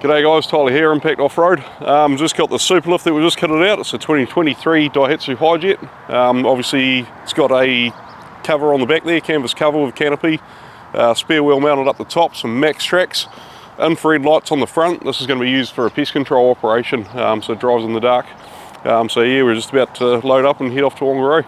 G'day guys, Tyler here, Impact Off-Road. Just got the super lift that we just kitted out. It's a 2023 Daihatsu Hijet. Obviously it's got a cover on the back there, canvas cover with canopy, spare wheel mounted up the top, some max tracks, infrared lights on the front. This is going to be used for a pest control operation, so it drives in the dark. So yeah, we're just about to load up and head off to Wangaroo.